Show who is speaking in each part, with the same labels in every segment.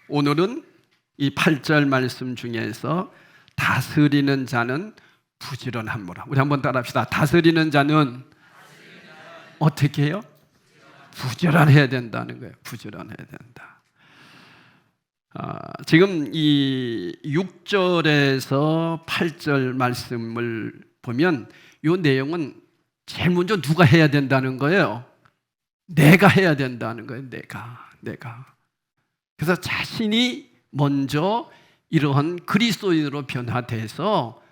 Speaker 1: 오늘은 이 8절 말씀 중에서 다스리는 자는 부지런함으로. 우리 한번 따라합시다. 다스리는 자는 어떻게 해요? 부지런해야 된다는 거예요. 부지런해야 된다. 지금 이 6절에서 8절 말씀을 보면 이 내용은 제일 먼저 누가 해야 된다는 거예요? 내가 해야 된다는 거예요. 내가. 그래서 자신이 먼저 이러한 그리스도인으로 변화돼서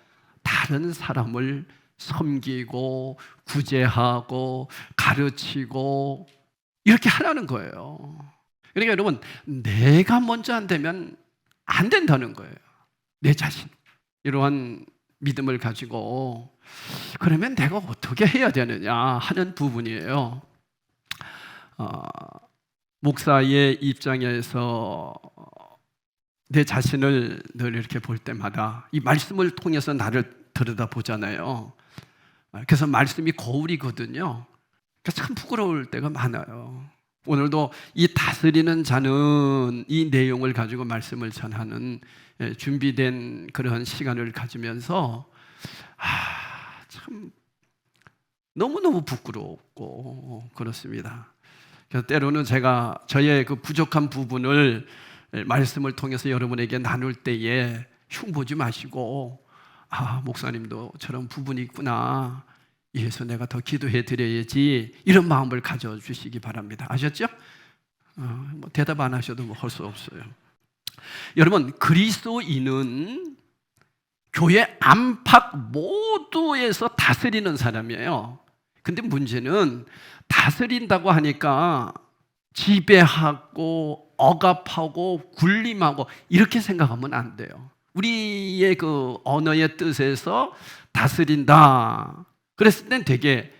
Speaker 1: 다른 사람을 섬기고 구제하고 가르치고 이렇게 하라는 거예요. 그러니까 여러분, 내가 먼저 안 되면 안 된다는 거예요. 내 자신. 이러한 믿음을 가지고 그러면 내가 어떻게 해야 되느냐 하는 부분이에요. 목사의 입장에서 내 자신을 늘 이렇게 볼 때마다 이 말씀을 통해서 나를 들여다보잖아요. 그래서 말씀이 거울이거든요. 그래서 참 부끄러울 때가 많아요. 오늘도 이 다스리는 자는 이 내용을 가지고 말씀을 전하는 준비된 그러한 시간을 가지면서 참 너무너무 부끄럽고 그렇습니다. 그래서 때로는 제가 저의 그 부족한 부분을 말씀을 통해서 여러분에게 나눌 때에 흉보지 마시고 목사님도 저런 부분이 있구나, 이래서 내가 더 기도해 드려야지, 이런 마음을 가져주시기 바랍니다. 아셨죠? 뭐 대답 안 하셔도 뭐 할 수 없어요. 여러분, 그리스도인은 교회 안팎 모두에서 다스리는 사람이에요. 근데 문제는 다스린다고 하니까 지배하고 억압하고 군림하고 이렇게 생각하면 안 돼요. 우리의 그 언어의 뜻에서 다스린다 그랬을 땐 되게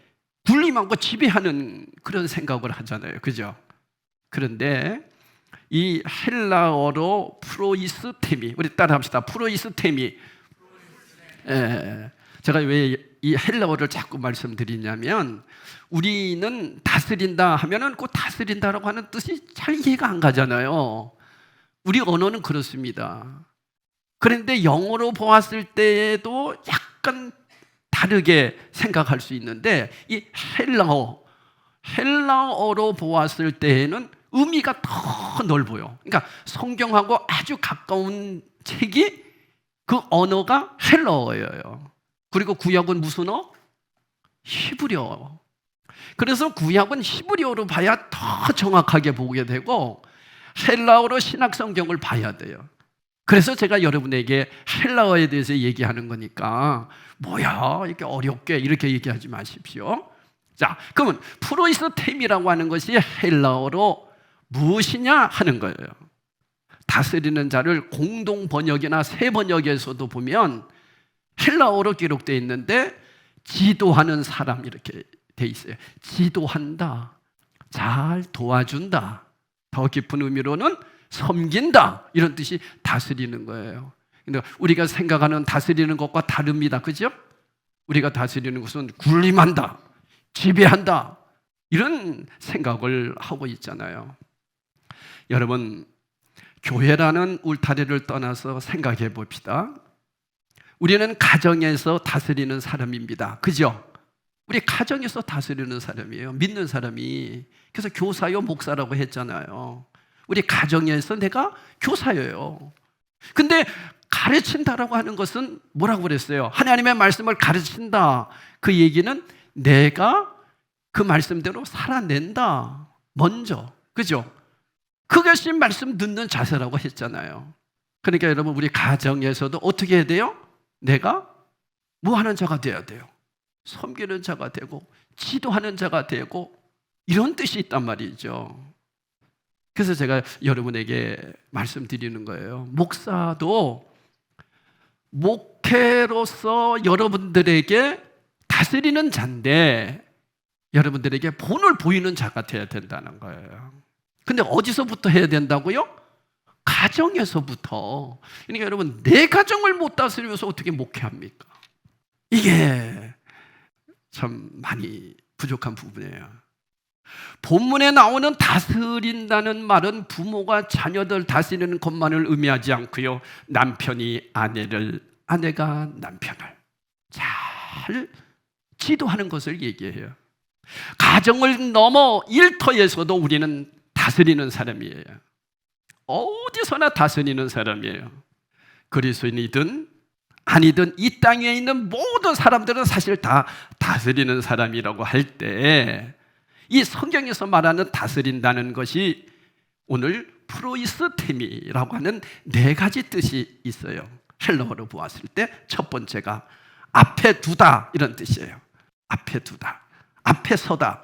Speaker 1: 군림하고 지배하는 그런 생각을 하잖아요. 그죠? 그런데 이 헬라어로 프로이스테미, 우리 따라 합시다. 프로이스테미. 제가 왜 이 헬라어를 자꾸 말씀드리냐면, 우리는 다스린다 하면은 꼭 다스린다라고 하는 뜻이 잘 이해가 안 가잖아요. 우리 언어는 그렇습니다. 그런데 영어로 보았을 때에도 약간 다르게 생각할 수 있는데, 이 헬라어로 보았을 때에는 의미가 더 넓어요. 그러니까 성경하고 아주 가까운 책이 그 언어가 헬라어예요. 그리고 구약은 무슨 어? 히브리어. 그래서 구약은 히브리어로 봐야 더 정확하게 보게 되고 헬라어로 신약 성경을 봐야 돼요. 그래서 제가 여러분에게 헬라어에 대해서 얘기하는 거니까 뭐야 이렇게 어렵게 이렇게 얘기하지 마십시오. 자, 그러면 프로이스템이라고 하는 것이 헬라어로 무엇이냐 하는 거예요. 다스리는 자를 공동 번역이나 새 번역에서도 보면 헬라어로 기록되어 있는데 지도하는 사람 이렇게 돼 있어요. 지도한다, 잘 도와준다, 더 깊은 의미로는 섬긴다, 이런 뜻이 다스리는 거예요. 근데 우리가 생각하는 다스리는 것과 다릅니다. 그죠? 우리가 다스리는 것은 군림한다, 지배한다, 이런 생각을 하고 있잖아요. 여러분, 교회라는 울타리를 떠나서 생각해 봅시다. 우리는 가정에서 다스리는 사람입니다. 그죠? 우리 가정에서 다스리는 사람이에요. 믿는 사람이. 그래서 교사요 목사라고 했잖아요. 우리 가정에서 내가 교사예요. 근데 가르친다라고 하는 것은 뭐라고 그랬어요? 하나님의 말씀을 가르친다. 그 얘기는 내가 그 말씀대로 살아낸다. 먼저. 그죠? 그것이 말씀 듣는 자세라고 했잖아요. 그러니까 여러분, 우리 가정에서도 어떻게 해야 돼요? 내가 뭐 하는 자가 돼야 돼요? 섬기는 자가 되고 지도하는 자가 되고, 이런 뜻이 있단 말이죠. 그래서 제가 여러분에게 말씀드리는 거예요. 목사도 목회로서 여러분들에게 다스리는 자인데 여러분들에게 본을 보이는 자가 되어야 된다는 거예요. 근데 어디서부터 해야 된다고요? 가정에서부터. 그러니까 여러분, 내 가정을 못 다스리면서 어떻게 목회합니까? 이게 참 많이 부족한 부분이에요. 본문에 나오는 다스린다는 말은 부모가 자녀들 다스리는 것만을 의미하지 않고요, 남편이 아내를, 아내가 남편을 잘 지도하는 것을 얘기해요. 가정을 넘어 일터에서도 우리는 다스리는 사람이에요. 어디서나 다스리는 사람이에요. 그리스도인이든 아니든 이 땅에 있는 모든 사람들은 사실 다 다스리는 사람이라고 할 때, 이 성경에서 말하는 다스린다는 것이 오늘 프로이스테미라고 하는 네 가지 뜻이 있어요. 헬라어로 보았을 때 첫 번째가 앞에 두다, 이런 뜻이에요. 앞에 두다, 앞에 서다.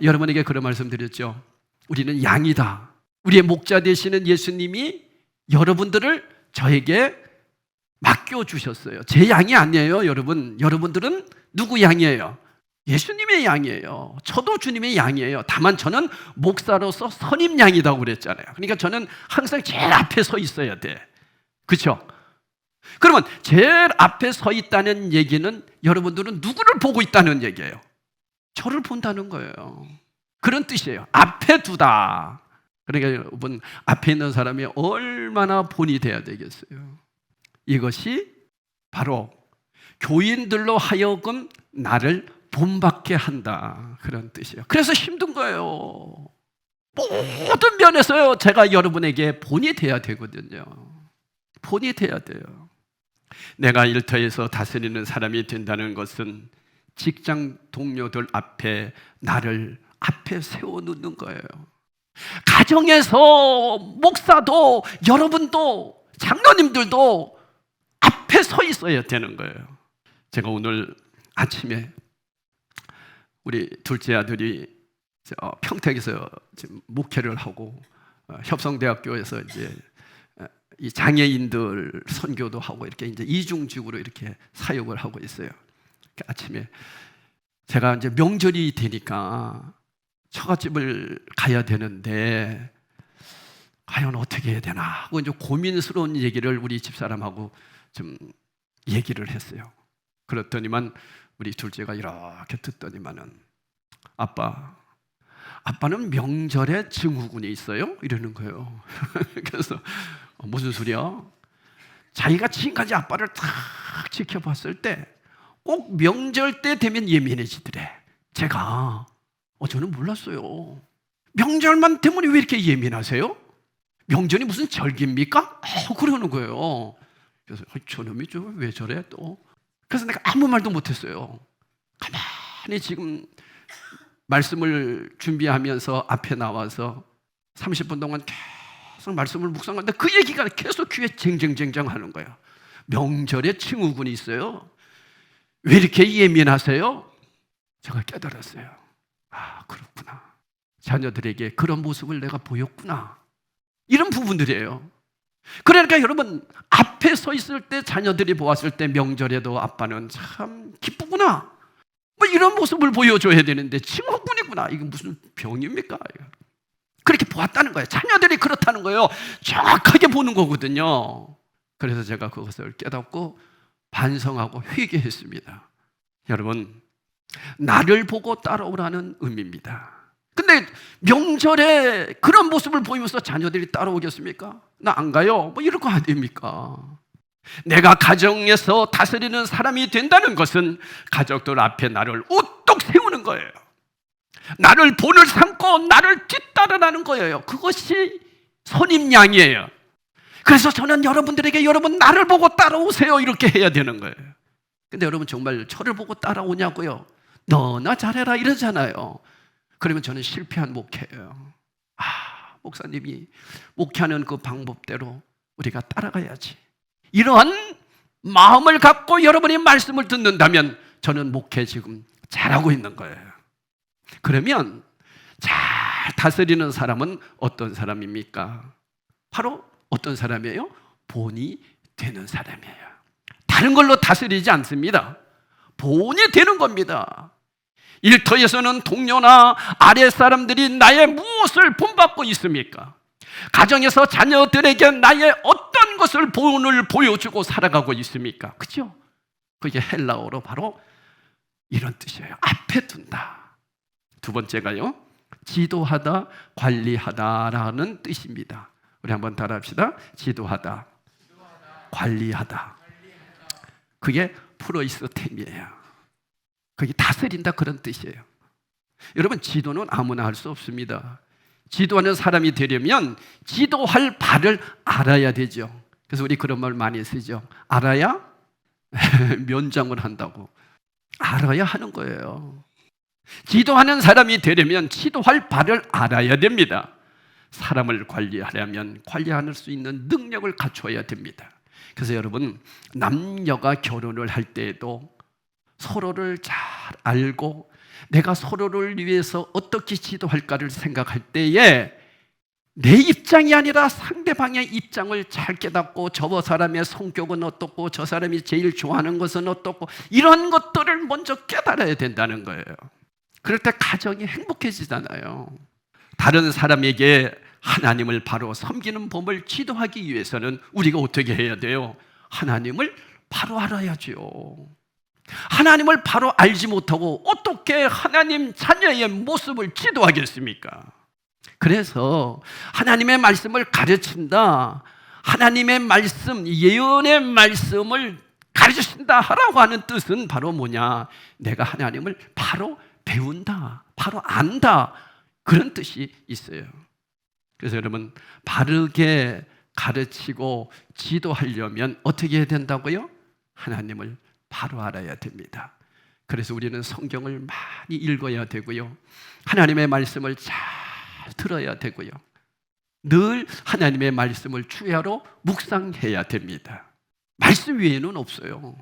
Speaker 1: 여러분에게 그런 말씀 드렸죠. 우리는 양이다. 우리의 목자 되시는 예수님이 여러분들을 저에게 맡겨주셨어요. 제 양이 아니에요, 여러분. 여러분들은 누구 양이에요? 예수님의 양이에요. 저도 주님의 양이에요. 다만 저는 목사로서 선임 양이라고 그랬잖아요. 그러니까 저는 항상 제일 앞에 서 있어야 돼. 그렇죠? 그러면 제일 앞에 서 있다는 얘기는 여러분들은 누구를 보고 있다는 얘기예요? 저를 본다는 거예요. 그런 뜻이에요. 앞에 두다. 그러니까 여러분, 앞에 있는 사람이 얼마나 본이 돼야 되겠어요? 이것이 바로 교인들로 하여금 나를 본받게 한다, 그런 뜻이에요. 그래서 힘든 거예요. 모든 면에서요, 제가 여러분에게 본이 돼야 되거든요. 본이 돼야 돼요. 내가 일터에서 다스리는 사람이 된다는 것은 직장 동료들 앞에 나를 앞에 세워놓는 거예요. 가정에서 목사도, 여러분도, 장로님들도 앞에 서 있어야 되는 거예요. 제가 오늘 아침에 우리 둘째 아들이 평택에서 지금 목회를 하고, 협성대학교에서 이제 이 장애인들 선교도 하고 이렇게 이제 이중직으로 이렇게 사역을 하고 있어요. 아침에 제가 이제 명절이 되니까 처갓집을 가야 되는데 과연 어떻게 해야 되나 하고 이제 고민스러운 얘기를 우리 집사람하고 좀 얘기를 했어요. 그랬더니만 우리 둘째가 이렇게 듣더니만은, 아빠는 명절에 증후군이 있어요? 이러는 거예요. 그래서 무슨 소리야? 자기가 지금까지 아빠를 탁 지켜봤을 때 꼭 명절 때 되면 예민해지더래. 제가 저는 몰랐어요. 명절만 되면 왜 이렇게 예민하세요? 명절이 무슨 절기입니까? 그러는 거예요. 그래서 저놈이 왜 저래 또? 그래서 내가 아무 말도 못했어요. 가만히 지금 말씀을 준비하면서 앞에 나와서 30분 동안 계속 말씀을 묵상하는데 그 얘기가 계속 귀에 쟁쟁쟁쟁 하는 거예요. 명절에 증후군이 있어요. 왜 이렇게 예민하세요? 제가 깨달았어요. 그렇구나. 자녀들에게 그런 모습을 내가 보였구나. 이런 부분들이에요. 그러니까 여러분, 앞에 서 있을 때 자녀들이 보았을 때 명절에도 아빠는 참 기쁘구나, 뭐 이런 모습을 보여줘야 되는데 증후군이구나, 이게 무슨 병입니까? 그렇게 보았다는 거예요. 자녀들이 그렇다는 거예요. 정확하게 보는 거거든요. 그래서 제가 그것을 깨닫고 반성하고 회개했습니다. 여러분, 나를 보고 따라오라는 의미입니다. 근데 명절에 그런 모습을 보이면서 자녀들이 따라오겠습니까? 나 안 가요, 뭐 이럴 거 아닙니까? 내가 가정에서 다스리는 사람이 된다는 것은 가족들 앞에 나를 우뚝 세우는 거예요. 나를 본을 삼고 나를 뒤따르라는 거예요. 그것이 선임양이에요. 그래서 저는 여러분들에게, 여러분 나를 보고 따라오세요, 이렇게 해야 되는 거예요. 근데 여러분 정말 저를 보고 따라오냐고요? 너나 잘해라 이러잖아요. 그러면 저는 실패한 목회예요. 목사님이 목회하는 그 방법대로 우리가 따라가야지, 이러한 마음을 갖고 여러분이 말씀을 듣는다면 저는 목회 지금 잘하고 있는 거예요. 그러면 잘 다스리는 사람은 어떤 사람입니까? 바로 어떤 사람이에요? 본이 되는 사람이에요. 다른 걸로 다스리지 않습니다. 본이 되는 겁니다. 일터에서는 동료나 아래 사람들이 나의 무엇을 본받고 있습니까? 가정에서 자녀들에게 나의 어떤 것을 본을 보여주고 살아가고 있습니까? 그죠? 그게 헬라어로 바로 이런 뜻이에요. 앞에 둔다. 두 번째가요, 지도하다, 관리하다라는 뜻입니다. 우리 한번 따라합시다. 지도하다, 관리하다. 그게 프로이스템이에요. 그게 다스린다 그런 뜻이에요. 여러분, 지도는 아무나 할 수 없습니다. 지도하는 사람이 되려면 지도할 바를 알아야 되죠. 그래서 우리 그런 말 많이 쓰죠. 알아야 면장을 한다고. 알아야 하는 거예요. 지도하는 사람이 되려면 지도할 바를 알아야 됩니다. 사람을 관리하려면 관리할 수 있는 능력을 갖춰야 됩니다. 그래서 여러분, 남녀가 결혼을 할 때에도 서로를 잘 알고 내가 서로를 위해서 어떻게 지도할까를 생각할 때에 내 입장이 아니라 상대방의 입장을 잘 깨닫고 저 사람의 성격은 어떻고 저 사람이 제일 좋아하는 것은 어떻고 이런 것들을 먼저 깨달아야 된다는 거예요. 그럴 때 가정이 행복해지잖아요. 다른 사람에게 하나님을 바로 섬기는 법을 지도하기 위해서는 우리가 어떻게 해야 돼요? 하나님을 바로 알아야죠. 하나님을 바로 알지 못하고 어떻게 하나님 자녀의 모습을 지도하겠습니까? 그래서 하나님의 말씀을 가르친다, 하나님의 말씀, 예언의 말씀을 가르친다 하라고 하는 뜻은 바로 뭐냐? 내가 하나님을 바로 배운다, 바로 안다, 그런 뜻이 있어요. 그래서 여러분, 바르게 가르치고 지도하려면 어떻게 해야 된다고요? 하나님을 바로 알아야 됩니다. 그래서 우리는 성경을 많이 읽어야 되고요, 하나님의 말씀을 잘 들어야 되고요, 늘 하나님의 말씀을 주야로 묵상해야 됩니다. 말씀 외에는 없어요.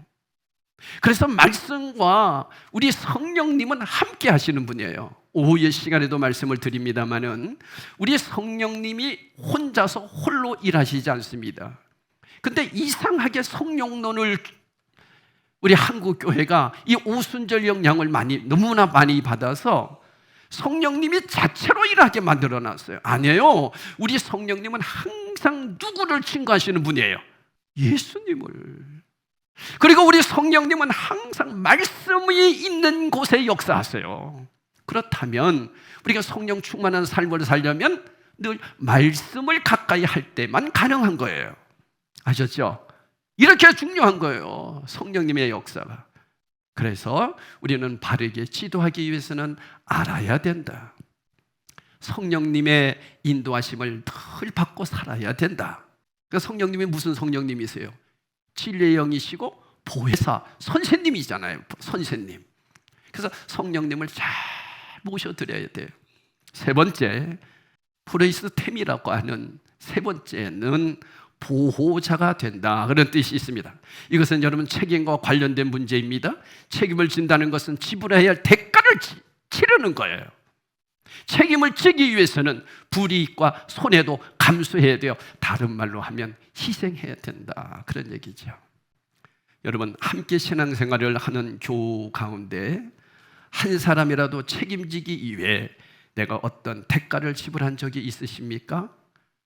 Speaker 1: 그래서 말씀과 우리 성령님은 함께 하시는 분이에요. 오후의 시간에도 말씀을 드립니다마는 우리 성령님이 혼자서 홀로 일하시지 않습니다. 근데 이상하게 성령론을 우리 한국교회가 이 오순절 영향을 너무나 많이 받아서 성령님이 자체로 일하게 만들어놨어요. 아니에요. 우리 성령님은 항상 누구를 친구하시는 분이에요? 예수님을. 그리고 우리 성령님은 항상 말씀이 있는 곳에 역사하세요. 그렇다면 우리가 성령 충만한 삶을 살려면 늘 말씀을 가까이 할 때만 가능한 거예요. 아셨죠? 이렇게 중요한 거예요, 성령님의 역사가. 그래서 우리는 바르게 지도하기 위해서는 알아야 된다. 성령님의 인도하심을 늘 받고 살아야 된다. 그러니까 성령님이 무슨 성령님이세요? 진리의 영이시고 보혜사, 선생님이잖아요. 선생님. 그래서 성령님을 잘 모셔드려야 돼요. 세 번째, 프레이스템이라고 하는 세 번째는 보호자가 된다, 그런 뜻이 있습니다. 이것은 여러분 책임과 관련된 문제입니다. 책임을 진다는 것은 지불해야 할 대가를 치르는 거예요. 책임을 지기 위해서는 불이익과 손해도 감수해야 돼요. 다른 말로 하면 희생해야 된다, 그런 얘기죠. 여러분, 함께 신앙생활을 하는 교우 가운데 한 사람이라도 책임지기 위해 내가 어떤 대가를 지불한 적이 있으십니까?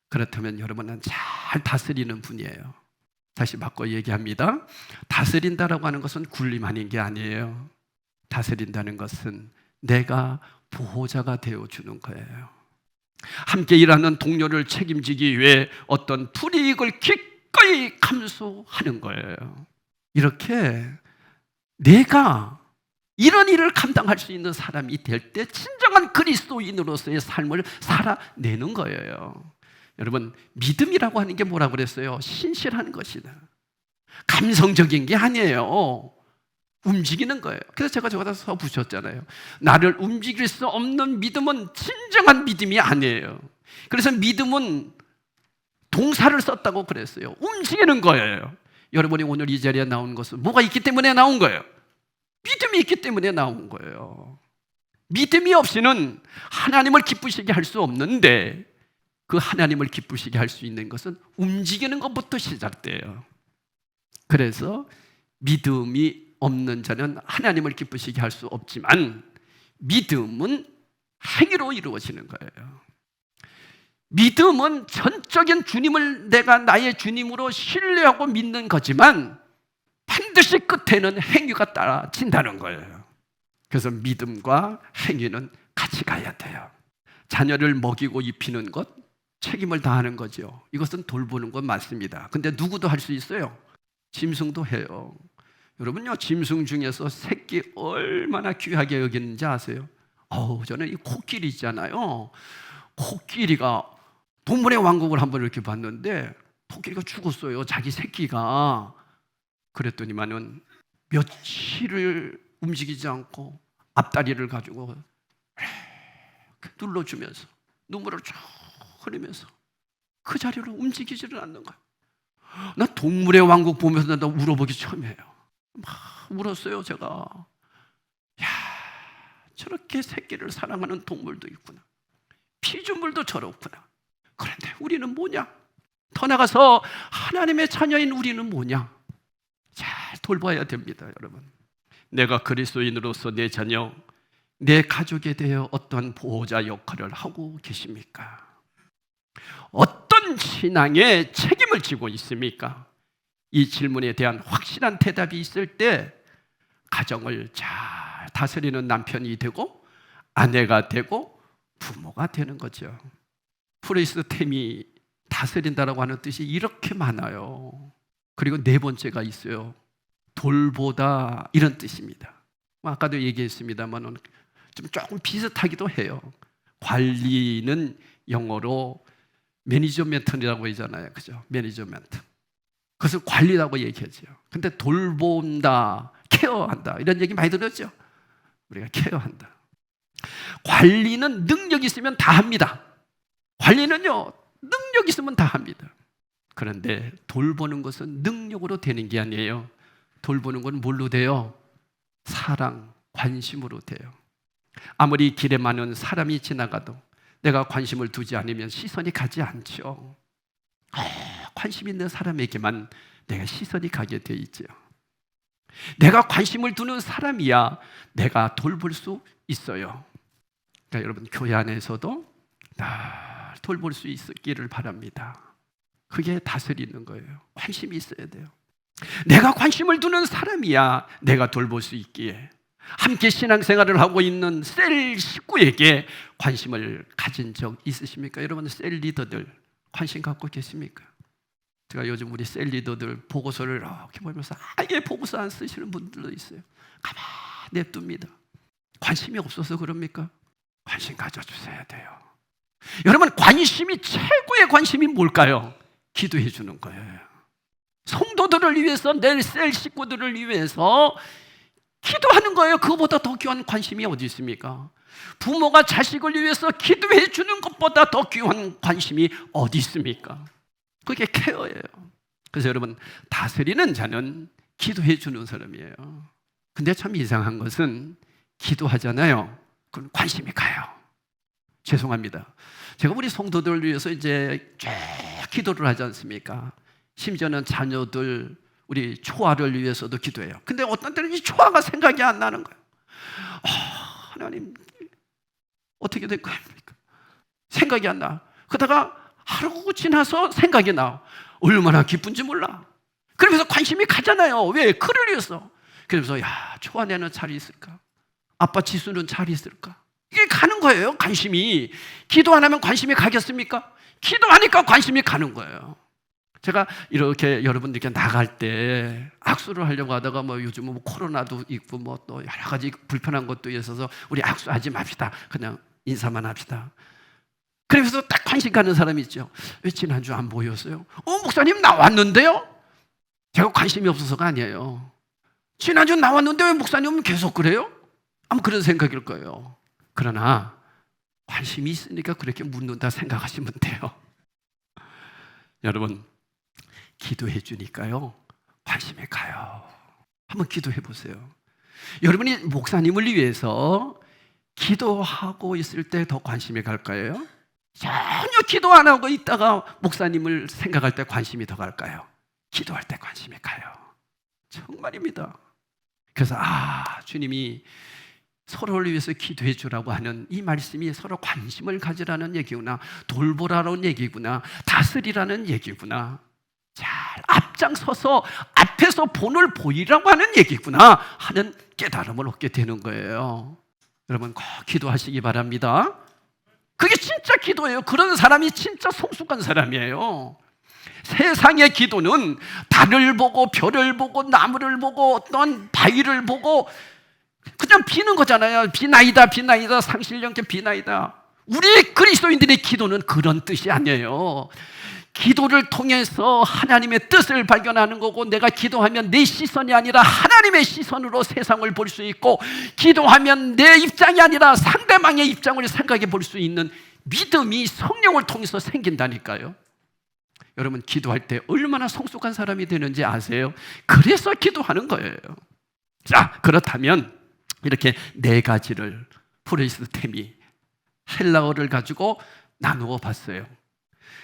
Speaker 1: 그렇다면 여러분은 잘 다스리는 분이에요. 다시 바꿔 얘기합니다. 다스린다라고 하는 것은 군림하는 게 아니에요. 다스린다는 것은 내가 보호자가 되어주는 거예요. 함께 일하는 동료를 책임지기 위해 어떤 불이익을 기꺼이 감수하는 거예요. 이렇게 내가 이런 일을 감당할 수 있는 사람이 될 때 진정한 그리스도인으로서의 삶을 살아내는 거예요. 여러분, 믿음이라고 하는 게 뭐라고 그랬어요? 신실한 것이다. 감성적인 게 아니에요. 움직이는 거예요. 그래서 제가 저거다 써붙였잖아요. 나를 움직일 수 없는 믿음은 진정한 믿음이 아니에요. 그래서 믿음은 동사를 썼다고 그랬어요. 움직이는 거예요. 여러분이 오늘 이 자리에 나온 것은 뭐가 있기 때문에 나온 거예요? 믿음이 있기 때문에 나온 거예요. 믿음이 없이는 하나님을 기쁘시게 할 수 없는데, 그 하나님을 기쁘시게 할 수 있는 것은 움직이는 것부터 시작돼요. 그래서 믿음이 없는 자는 하나님을 기쁘시게 할 수 없지만 믿음은 행위로 이루어지는 거예요. 믿음은 전적인 주님을 내가 나의 주님으로 신뢰하고 믿는 거지만 반드시 끝에는 행위가 따라진다는 거예요. 그래서 믿음과 행위는 같이 가야 돼요. 자녀를 먹이고 입히는 것, 책임을 다하는 거죠. 이것은 돌보는 건 맞습니다. 근데 누구도 할 수 있어요. 짐승도 해요. 여러분요, 짐승 중에서 새끼 얼마나 귀하게 여기는지 아세요? 저는 이 코끼리 있잖아요. 코끼리가 동물의 왕국을 한번 이렇게 봤는데 코끼리가 죽었어요. 자기 새끼가. 그랬더니만은 며칠을 움직이지 않고 앞다리를 가지고 이렇게 눌러주면서 눈물을 쭉 흘리면서 그 자리로 움직이지를 않는 거예요. 나 동물의 왕국 보면서 나 울어보기 처음이에요. 막 울었어요, 제가. 야, 저렇게 새끼를 사랑하는 동물도 있구나. 피조물도 저렇구나. 그런데 우리는 뭐냐? 더 나가서 하나님의 자녀인 우리는 뭐냐? 잘 돌봐야 됩니다, 여러분. 내가 그리스도인으로서 내 자녀, 내 가족에 대해 어떤 보호자 역할을 하고 계십니까? 어떤 신앙의 책임을 지고 있습니까? 이 질문에 대한 확실한 대답이 있을 때 가정을 잘 다스리는 남편이 되고 아내가 되고 부모가 되는 거죠. 프리스템이 다스린다라고 하는 뜻이 이렇게 많아요. 그리고 네 번째가 있어요. 돌보다, 이런 뜻입니다. 아까도 얘기했습니다만 조금 비슷하기도 해요. 관리는 영어로 매니저멘트라고 하잖아요. 그죠? 매니저멘트. 그것을 관리라고 얘기하죠. 근데 돌본다, 케어한다, 이런 얘기 많이 들었죠? 우리가 케어한다. 관리는 능력 있으면 다 합니다. 관리는요, 능력 있으면 다 합니다. 그런데 돌보는 것은 능력으로 되는 게 아니에요. 돌보는 건 뭘로 돼요? 사랑, 관심으로 돼요. 아무리 길에 많은 사람이 지나가도 내가 관심을 두지 않으면 시선이 가지 않죠. 관심 있는 사람에게만 내가 시선이 가게 돼 있죠. 내가 관심을 두는 사람이야 내가 돌볼 수 있어요. 그러니까 여러분, 교회 안에서도 날 돌볼 수 있기를 바랍니다. 그게 다스리는 거예요. 관심이 있어야 돼요. 내가 관심을 두는 사람이야 내가 돌볼 수 있기에. 함께 신앙생활을 하고 있는 셀 식구에게 관심을 가진 적 있으십니까? 여러분, 셀 리더들 관심 갖고 계십니까? 제가 요즘 우리 셀 리더들 보고서를 이렇게 보면서 아예 보고서 안 쓰시는 분들도 있어요. 가만히 냅둡니다. 관심이 없어서 그럽니까? 관심 가져주셔야 돼요. 여러분, 관심이, 최고의 관심이 뭘까요? 기도해 주는 거예요. 성도들을 위해서, 내 셀 식구들을 위해서 기도하는 거예요. 그거보다 더 귀한 관심이 어디 있습니까? 부모가 자식을 위해서 기도해 주는 것보다 더 귀한 관심이 어디 있습니까? 그게 케어예요. 그래서 여러분, 다스리는 자는 기도해 주는 사람이에요. 근데 참 이상한 것은 기도하잖아요. 그럼 관심이 가요. 죄송합니다. 제가 우리 성도들을 위해서 이제 쭉 기도를 하지 않습니까? 심지어는 자녀들, 우리 초아를 위해서도 기도해요. 근데 어떤 때는 이 초아가 생각이 안 나는 거예요. 하나님, 어떻게 될 겁니까? 생각이 안 나. 그러다가 하루 지나서 생각이 나. 얼마나 기쁜지 몰라. 그러면서 관심이 가잖아요. 왜? 그를 위해서. 그래서 초아내는 잘 있을까? 아빠 지수는 잘 있을까? 이게 가는 거예요, 관심이. 기도 안 하면 관심이 가겠습니까? 기도하니까 관심이 가는 거예요. 제가 이렇게 여러분들께 나갈 때 악수를 하려고 하다가 요즘은 코로나도 있고 또 여러 가지 불편한 것도 있어서 우리 악수하지 맙시다. 그냥 인사만 합시다. 그래서 딱 관심 가는 사람이 있죠. 왜 지난주 안 보였어요? 목사님 나왔는데요? 제가 관심이 없어서가 아니에요. 지난주 나왔는데 왜 목사님은 계속 그래요? 아마 그런 생각일 거예요. 그러나 관심이 있으니까 그렇게 묻는다 생각하시면 돼요. 여러분, 기도해 주니까요 관심이 가요. 한번 기도해 보세요. 여러분이 목사님을 위해서 기도하고 있을 때 더 관심이 갈까요? 전혀 기도 안 하고 있다가 목사님을 생각할 때 관심이 더 갈까요? 기도할 때 관심이 가요. 정말입니다. 그래서 주님이 서로를 위해서 기도해 주라고 하는 이 말씀이 서로 관심을 가지라는 얘기구나, 돌보라는 얘기구나, 다스리라는 얘기구나, 잘 앞장서서 앞에서 본을 보이라고 하는 얘기구나 하는 깨달음을 얻게 되는 거예요. 여러분 꼭 기도하시기 바랍니다. 그게 진짜 기도예요. 그런 사람이 진짜 성숙한 사람이에요. 세상의 기도는 달을 보고 별을 보고 나무를 보고 어떤 바위를 보고 그냥 비는 거잖아요. 비나이다 비나이다 상실령께 비나이다. 우리 그리스도인들의 기도는 그런 뜻이 아니에요. 기도를 통해서 하나님의 뜻을 발견하는 거고, 내가 기도하면 내 시선이 아니라 하나님의 시선으로 세상을 볼 수 있고, 기도하면 내 입장이 아니라 상대방의 입장을 생각해 볼 수 있는 믿음이 성령을 통해서 생긴다니까요. 여러분 기도할 때 얼마나 성숙한 사람이 되는지 아세요? 그래서 기도하는 거예요. 자, 그렇다면 이렇게 네 가지를 프레이스템이 헬라어를 가지고 나누어 봤어요.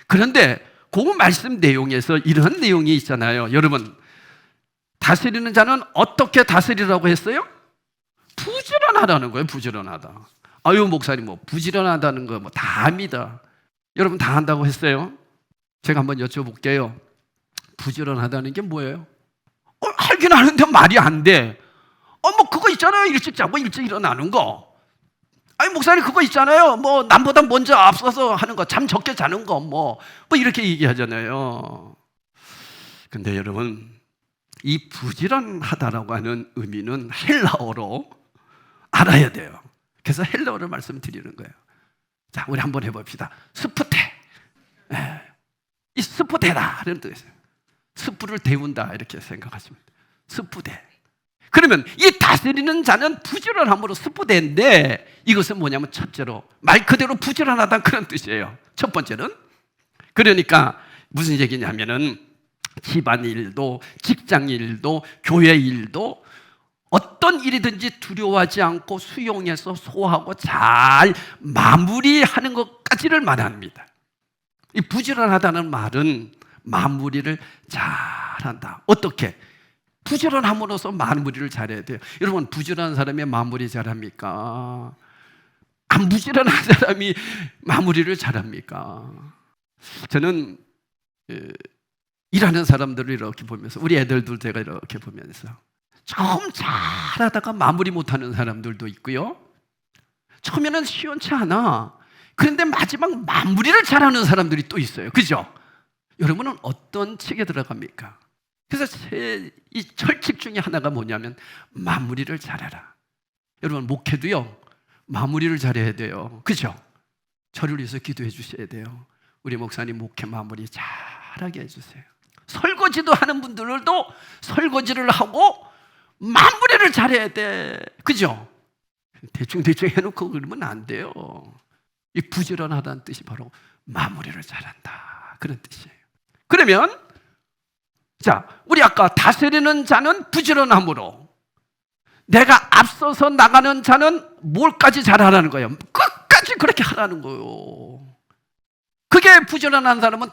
Speaker 1: 그런데 그 말씀 내용에서 이런 내용이 있잖아요. 여러분, 다스리는 자는 어떻게 다스리라고 했어요? 부지런하다는 거예요. 부지런하다. 아유 목사님 뭐 부지런하다는 거 뭐 다 압니다. 여러분 다 한다고 했어요? 제가 한번 여쭤볼게요. 부지런하다는 게 뭐예요? 알긴 아는데 말이 안 돼. 뭐 그거 있잖아요. 일찍 자고 일찍 일어나는 거. 아니 목사님 그거 있잖아요. 뭐 남보다 먼저 앞서서 하는 거, 잠 적게 자는 거, 뭐 이렇게 얘기하잖아요. 근데 여러분, 이 부지런하다라고 하는 의미는 헬라어로 알아야 돼요. 그래서 헬라어를 말씀드리는 거예요. 자, 우리 한번 해봅시다. 스푸테. 이 스푸테다라는 뜻이에요. 스푸를 데운다 이렇게 생각하시면 돼요. 스푸테. 그러면 이 다스리는 자는 부지런함으로 스푸대인데, 이것은 뭐냐면 첫째로 말 그대로 부지런하다는 그런 뜻이에요. 첫 번째는, 그러니까 무슨 얘기냐면은 집안일도 직장일도 교회 일도 어떤 일이든지 두려워하지 않고 수용해서 소화하고 잘 마무리하는 것까지를 말합니다. 이 부지런하다는 말은 마무리를 잘한다. 어떻게? 부지런함으로써 마무리를 잘해야 돼요. 여러분, 부지런한 사람이 마무리 잘합니까? 안 부지런한 사람이 마무리를 잘합니까? 저는 일하는 사람들을 이렇게 보면서, 우리 애들도 제가 이렇게 보면서 처음 잘하다가 마무리 못하는 사람들도 있고요, 처음에는 시원치 않아. 그런데 마지막 마무리를 잘하는 사람들이 또 있어요. 그죠? 여러분은 어떤 측에 들어갑니까? 그래서 이 철칙 중에 하나가 뭐냐면 마무리를 잘해라. 여러분, 목회도요 마무리를 잘해야 돼요. 그죠? 저를 위해서 기도해 주셔야 돼요. 우리 목사님 목회 마무리 잘하게 해주세요. 설거지도 하는 분들도 설거지를 하고 마무리를 잘해야 돼. 그죠? 대충 해놓고 그러면 안 돼요. 이 부지런하다는 뜻이 바로 마무리를 잘한다, 그런 뜻이에요. 그러면 자, 우리 아까 다스리는 자는 부지런함으로, 내가 앞서서 나가는 자는 뭘까지 잘하라는 거예요? 끝까지 그렇게 하라는 거예요. 그게 부지런한 사람은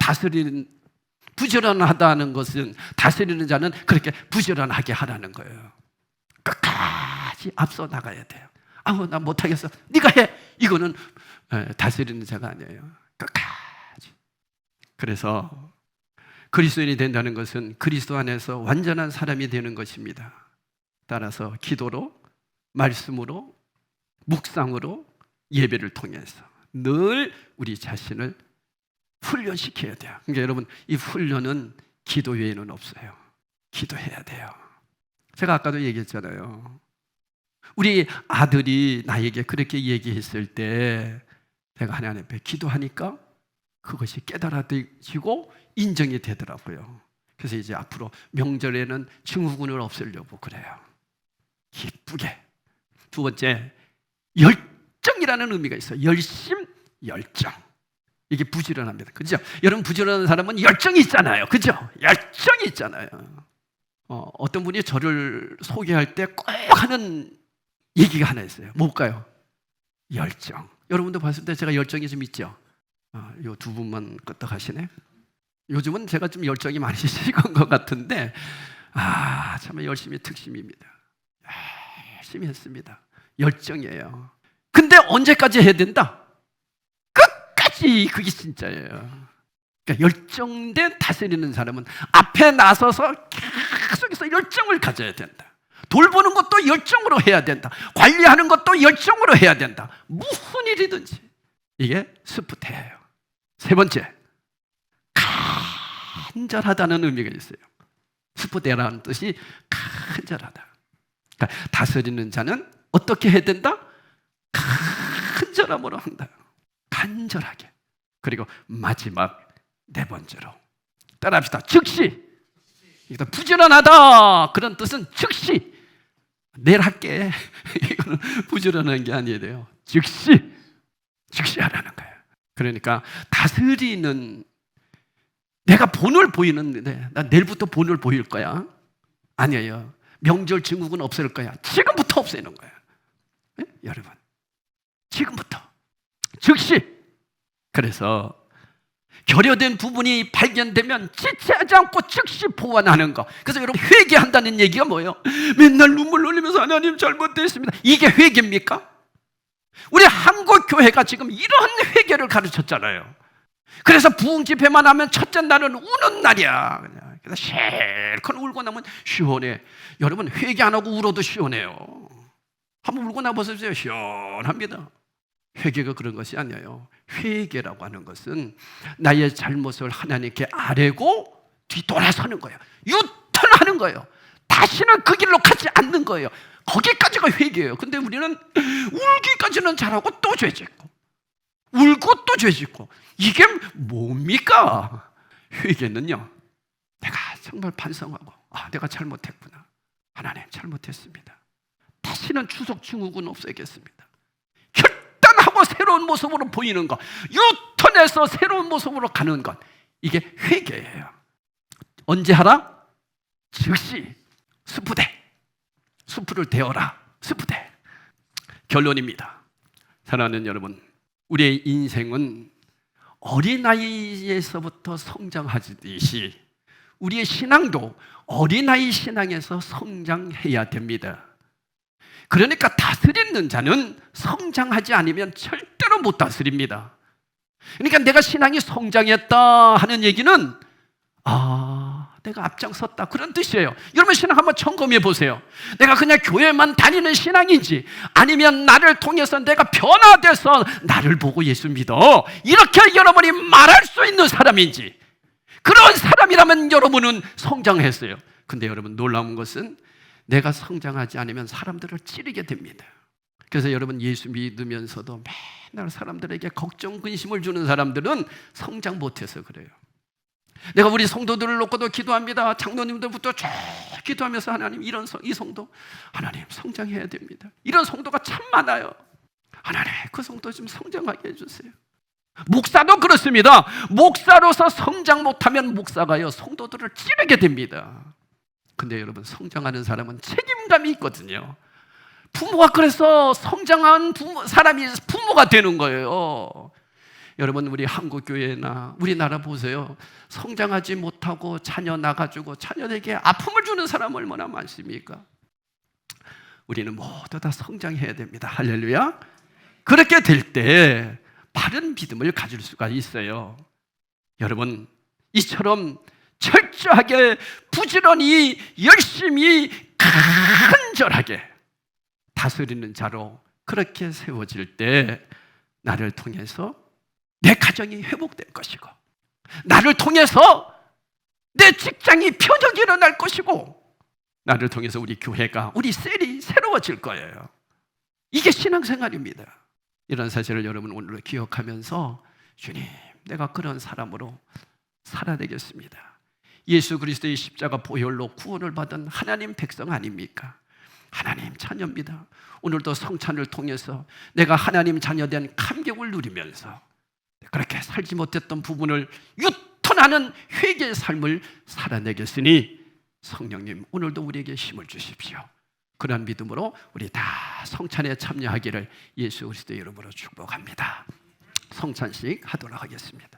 Speaker 1: 부지런하다는 것은, 다스리는 자는 그렇게 부지런하게 하라는 거예요. 끝까지 앞서 나가야 돼요. 나 못하겠어, 네가 해. 이거는 다스리는 자가 아니에요. 끝까지. 그래서 그리스도인이 된다는 것은 그리스도 안에서 완전한 사람이 되는 것입니다. 따라서 기도로, 말씀으로, 묵상으로, 예배를 통해서 늘 우리 자신을 훈련시켜야 돼요. 그러니까 여러분, 이 훈련은 기도 외에는 없어요. 기도해야 돼요. 제가 아까도 얘기했잖아요. 우리 아들이 나에게 그렇게 얘기했을 때 내가 하나님 앞에 기도하니까 그것이 깨달아지고 인정이 되더라고요. 그래서 이제 앞으로 명절에는 증후군을 없애려고 그래요. 기쁘게. 두 번째, 열정이라는 의미가 있어요. 열심, 열정. 이게 부지런합니다. 그죠? 여러분, 부지런한 사람은 열정이 있잖아요. 그죠? 열정이 있잖아요. 어떤 분이 저를 소개할 때 꼭 하는 얘기가 하나 있어요. 뭘까요? 열정. 여러분도 봤을 때 제가 열정이 좀 있죠? 요 두 분만 끄떡하시네. 요즘은 제가 좀 열정이 많이 식은 것 같은데, 참 열심히 특심입니다. 열심히 했습니다. 열정이에요. 근데 언제까지 해야 된다? 끝까지. 그게 진짜예요. 그러니까 열정된 다스리는 사람은 앞에 나서서 계속해서 열정을 가져야 된다. 돌보는 것도 열정으로 해야 된다. 관리하는 것도 열정으로 해야 된다. 무슨 일이든지. 이게 스푸테예요. 세 번째, 간절하다는 의미가 있어요. 스푸테라는 뜻이 간절하다. 그러니까 다스리는 자는 어떻게 해야 된다? 간절함으로 한다. 간절하게. 그리고 마지막 네 번째로 따라합시다. 즉시. 부지런하다 그런 뜻은 즉시. 내일 할게. 이거는 부지런한 게 아니에요. 즉시 하라는 거예요. 그러니까 다스리는, 내가 본을 보이는데 나 내일부터 본을 보일 거야? 아니에요. 명절 증후군 없앨 거야. 지금부터 없애는 거예요. 네? 여러분, 지금부터 즉시. 그래서 결여된 부분이 발견되면 지체하지 않고 즉시 보완하는 거. 그래서 여러분, 회개한다는 얘기가 뭐예요? 맨날 눈물 흘리면서 하나님 잘못됐습니다. 이게 회개입니까? 우리 한국교회가 지금 이런 회개를 가르쳤잖아요. 그래서 부흥 집회만 하면 첫째 날은 우는 날이야. 그래서 실컷 울고 나면 시원해. 여러분, 회개 안 하고 울어도 시원해요. 한번 울고 나보세요. 시원합니다. 회개가 그런 것이 아니에요. 회개라고 하는 것은 나의 잘못을 하나님께 아뢰고 뒤돌아서는 거예요. 유턴하는 거예요. 다시는 그 길로 가지 않는 거예요. 거기까지가 회개예요. 근데 우리는 울기까지는 잘하고 또 죄 짓고, 울고 또 죄 짓고. 이게 뭡니까? 회개는요, 내가 정말 반성하고, 내가 잘못했구나. 하나님 잘못했습니다. 다시는 추석 증후군 없애겠습니다. 결단하고 새로운 모습으로 보이는 것, 유턴해서 새로운 모습으로 가는 것, 이게 회개예요. 언제 하라? 즉시. 수프를 대어라. 스푸대. 결론입니다. 사랑하는 여러분, 우리의 인생은 어린아이에서부터 성장하듯이 우리의 신앙도 어린아이 신앙에서 성장해야 됩니다. 그러니까 다스리는 자는 성장하지 않으면 절대로 못 다스립니다. 그러니까 내가 신앙이 성장했다 하는 얘기는 내가 앞장섰다 그런 뜻이에요. 여러분, 신앙 한번 점검해 보세요. 내가 그냥 교회만 다니는 신앙인지, 아니면 나를 통해서 내가 변화돼서 나를 보고 예수 믿어, 이렇게 여러분이 말할 수 있는 사람인지. 그런 사람이라면 여러분은 성장했어요. 근데 여러분, 놀라운 것은 내가 성장하지 않으면 사람들을 찌르게 됩니다. 그래서 여러분, 예수 믿으면서도 맨날 사람들에게 걱정, 근심을 주는 사람들은 성장 못해서 그래요. 내가 우리 성도들을 놓고도 기도합니다. 장로님들부터 쭉 기도하면서 하나님, 이 성도 하나님 성장해야 됩니다. 이런 성도가 참 많아요. 하나님, 그 성도 좀 성장하게 해주세요. 목사도 그렇습니다. 목사로서 성장 못하면 목사가요, 성도들을 찌르게 됩니다. 근데 여러분, 성장하는 사람은 책임감이 있거든요. 부모가 그래서 성장한 사람이 부모가 되는 거예요. 여러분, 우리 한국교회나 우리나라 보세요. 성장하지 못하고 자녀 낳아주고 자녀에게 아픔을 주는 사람 얼마나 많습니까? 우리는 모두 다 성장해야 됩니다. 할렐루야. 그렇게 될 때 바른 믿음을 가질 수가 있어요. 여러분, 이처럼 철저하게 부지런히 열심히 간절하게 다스리는 자로 그렇게 세워질 때 나를 통해서 내 가정이 회복될 것이고, 나를 통해서 내 직장이 편하게 일어날 것이고, 나를 통해서 우리 교회가, 우리 셀이 새로워질 거예요. 이게 신앙생활입니다. 이런 사실을 여러분 오늘 기억하면서, 주님, 내가 그런 사람으로 살아내겠습니다. 예수 그리스도의 십자가 보혈로 구원을 받은 하나님 백성 아닙니까? 하나님 자녀입니다. 오늘도 성찬을 통해서 내가 하나님 자녀된 감격을 누리면서 그렇게 살지 못했던 부분을 유턴하는 회개의 삶을 살아내겠으니, 성령님 오늘도 우리에게 힘을 주십시오. 그런 믿음으로 우리 다 성찬에 참여하기를 예수 그리스도의 이름으로 축복합니다. 성찬식 하도록 하겠습니다.